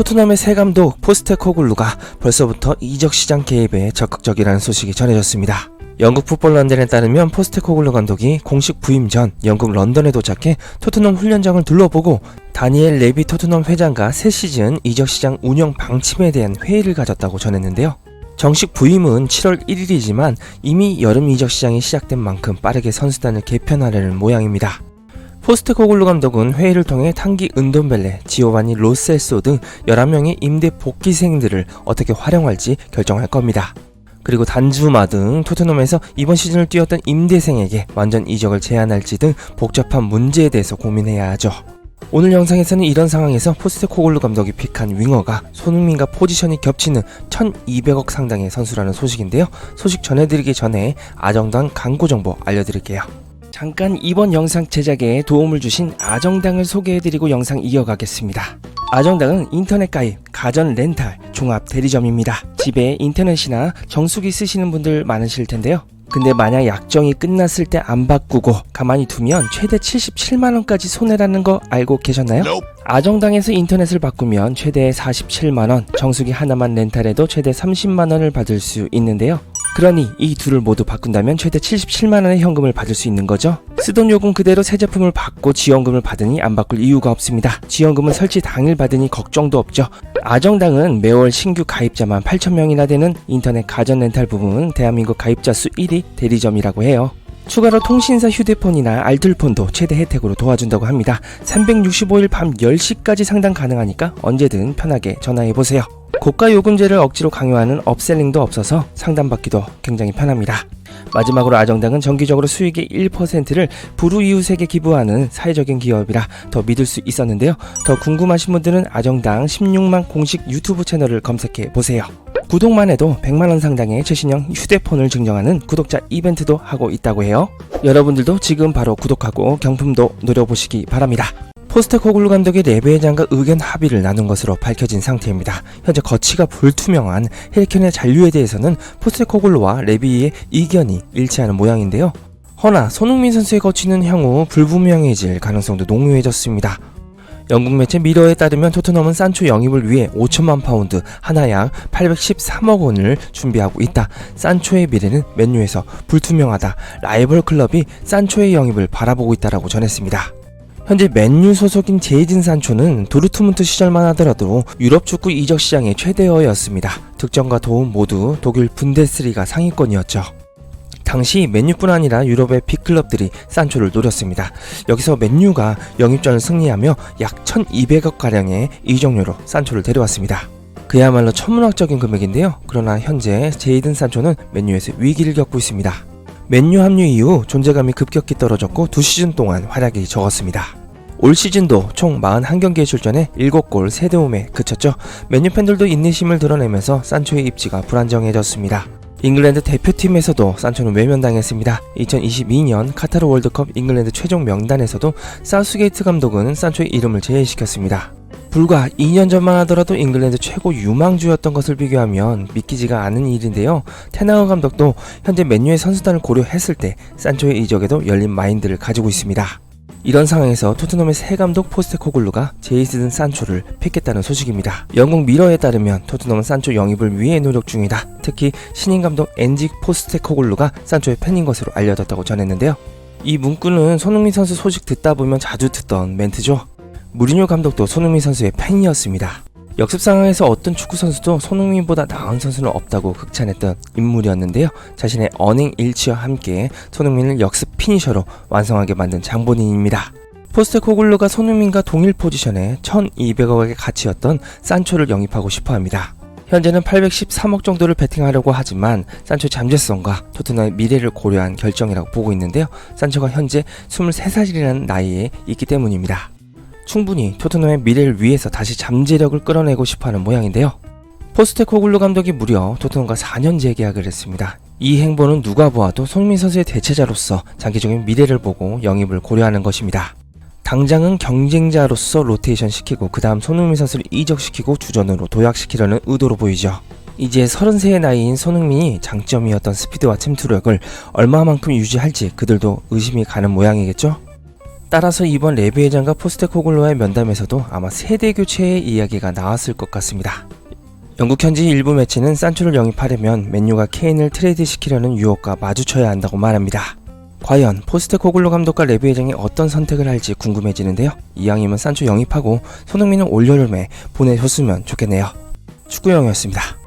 토트넘의 새 감독 포스테코글루가 벌써부터 이적 시장 개입에 적극적이라는 소식이 전해졌습니다. 영국 풋볼 런던에 따르면 포스테코글루 감독이 공식 부임 전 영국 런던에 도착해 토트넘 훈련장을 둘러보고 다니엘 레비 토트넘 회장과 새 시즌 이적 시장 운영 방침에 대한 회의를 가졌다고 전했는데요. 정식 부임은 7월 1일이지만 이미 여름 이적 시장이 시작된 만큼 빠르게 선수단을 개편하려는 모양입니다. 포스테코글루 감독은 회의를 통해 탄기 은돈벨레, 지오바니 로셀소 등 11명의 임대 복귀생들을 어떻게 활용할지 결정할 겁니다. 그리고 단주마 등 토트넘에서 이번 시즌을 뛰었던 임대생에게 완전 이적을 제안할지 등 복잡한 문제에 대해서 고민해야 하죠. 오늘 영상에서는 이런 상황에서 포스테코글루 감독이 픽한 윙어가 손흥민과 포지션이 겹치는 1200억 상당의 선수라는 소식인데요. 소식 전해드리기 전에 아정당 광고 정보 알려드릴게요. 잠깐 이번 영상 제작에 도움을 주신 아정당을 소개해드리고 영상 이어가겠습니다. 아정당은 인터넷 가입, 가전 렌탈, 종합 대리점입니다. 집에 인터넷이나 정수기 쓰시는 분들 많으실 텐데요. 근데 만약 약정이 끝났을 때 안 바꾸고 가만히 두면 최대 77만원까지 손해라는 거 알고 계셨나요? 아정당에서 인터넷을 바꾸면 최대 47만원, 정수기 하나만 렌탈해도 최대 30만원을 받을 수 있는데요. 그러니 이 둘을 모두 바꾼다면 최대 77만원의 현금을 받을 수 있는 거죠. 쓰던 요금 그대로 새 제품을 받고 지원금을 받으니 안 바꿀 이유가 없습니다. 지원금은 설치 당일 받으니 걱정도 없죠. 아정당은 매월 신규 가입자만 8,000명이나 되는 인터넷 가전 렌탈 부분은 대한민국 가입자 수 1위 대리점이라고 해요. 추가로 통신사 휴대폰이나 알뜰폰도 최대 혜택으로 도와준다고 합니다. 365일 밤 10시까지 상담 가능하니까 언제든 편하게 전화해보세요. 고가 요금제를 억지로 강요하는 업셀링도 없어서 상담받기도 굉장히 편합니다. 마지막으로 아정당은 정기적으로 수익의 1%를 불우이웃에게 기부하는 사회적인 기업이라 더 믿을 수 있었는데요. 더 궁금하신 분들은 아정당 16만 공식 유튜브 채널을 검색해 보세요. 구독만 해도 100만원 상당의 최신형 휴대폰을 증정하는 구독자 이벤트도 하고 있다고 해요. 여러분들도 지금 바로 구독하고 경품도 노려보시기 바랍니다. 포스테코글루 감독이 레비 회장과 의견 합의를 나눈 것으로 밝혀진 상태입니다. 현재 거치가 불투명한 헬켄의 잔류에 대해서는 포스테코글루와 레비의 의견이 일치하는 모양인데요. 허나 손흥민 선수의 거치는 향후 불분명해질 가능성도 농후해졌습니다. 영국 매체 미러에 따르면 토트넘은 산초 영입을 위해 5천만 파운드, 하나 약 813억 원을 준비하고 있다. 산초의 미래는 맨유에서 불투명하다. 라이벌 클럽이 산초의 영입을 바라보고 있다라고 전했습니다. 현재 맨유 소속인 제이든 산초는 도르트문트 시절만 하더라도 유럽 축구 이적 시장의 최대어였습니다. 득점과 도움 모두 독일 분데스리가 상위권이었죠. 당시 맨유뿐 아니라 유럽의 빅클럽들이 산초를 노렸습니다. 여기서 맨유가 영입전을 승리하며 약 1200억가량의 이적료로 산초를 데려왔습니다. 그야말로 천문학적인 금액인데요. 그러나 현재 제이든 산초는 맨유에서 위기를 겪고 있습니다. 맨유 합류 이후 존재감이 급격히 떨어졌고 2시즌 동안 활약이 적었습니다. 올 시즌도 총 41경기에 출전해 7골 3도움에 그쳤죠. 맨유 팬들도 인내심을 드러내면서 산초의 입지가 불안정해졌습니다. 잉글랜드 대표팀에서도 산초는 외면당했습니다. 2022년 카타르 월드컵 잉글랜드 최종 명단에서도 사우스게이트 감독은 산초의 이름을 제외시켰습니다. 불과 2년 전만 하더라도 잉글랜드 최고 유망주였던 것을 비교하면 믿기지가 않은 일인데요. 테나우 감독도 현재 맨유의 선수단을 고려했을 때 산초의 이적에도 열린 마인드를 가지고 있습니다. 이런 상황에서 토트넘의 새 감독 포스테코글루가 제이든 산초를 픽했다는 소식입니다. 영국 미러에 따르면 토트넘은 산초 영입을 위해 노력 중이다. 특히 신인 감독 엔지 포스테코글루가 산초의 팬인 것으로 알려졌다고 전했는데요. 이 문구는 손흥민 선수 소식 듣다 보면 자주 듣던 멘트죠. 무리뉴 감독도 손흥민 선수의 팬이었습니다. 역습 상황에서 어떤 축구 선수도 손흥민보다 나은 선수는 없다고 극찬했던 인물이었는데요. 자신의 어닝 일치와 함께 손흥민을 역습 피니셔로 완성하게 만든 장본인입니다. 포스테코글루가 손흥민과 동일 포지션에 1200억의 가치였던 산초를 영입하고 싶어합니다. 현재는 813억 정도를 베팅하려고 하지만 산초의 잠재성과 토트넘의 미래를 고려한 결정이라고 보고 있는데요. 산초가 현재 23살이라는 나이에 있기 때문입니다. 충분히 토트넘의 미래를 위해서 다시 잠재력을 끌어내고 싶어하는 모양인데요. 포스테코글루 감독이 무려 토트넘과 4년 재계약을 했습니다. 이 행보는 누가 보아도 손흥민 선수의 대체자로서 장기적인 미래를 보고 영입을 고려하는 것입니다. 당장은 경쟁자로서 로테이션 시키고 그 다음 손흥민 선수를 이적시키고 주전으로 도약시키려는 의도로 보이죠. 이제 33의 나이인 손흥민이 장점이었던 스피드와 침투력을 얼마만큼 유지할지 그들도 의심이 가는 모양이겠죠? 따라서 이번 레비 회장과 포스테코글루와의 면담에서도 아마 세대 교체의 이야기가 나왔을 것 같습니다. 영국 현지 일부 매체는 산초를 영입하려면 맨유가 케인을 트레이드시키려는 유혹과 마주쳐야 한다고 말합니다. 과연 포스테코글루 감독과 레비 회장이 어떤 선택을 할지 궁금해지는데요. 이왕이면 산초 영입하고 손흥민은 올여름에 보내줬으면 좋겠네요. 축구영이었습니다.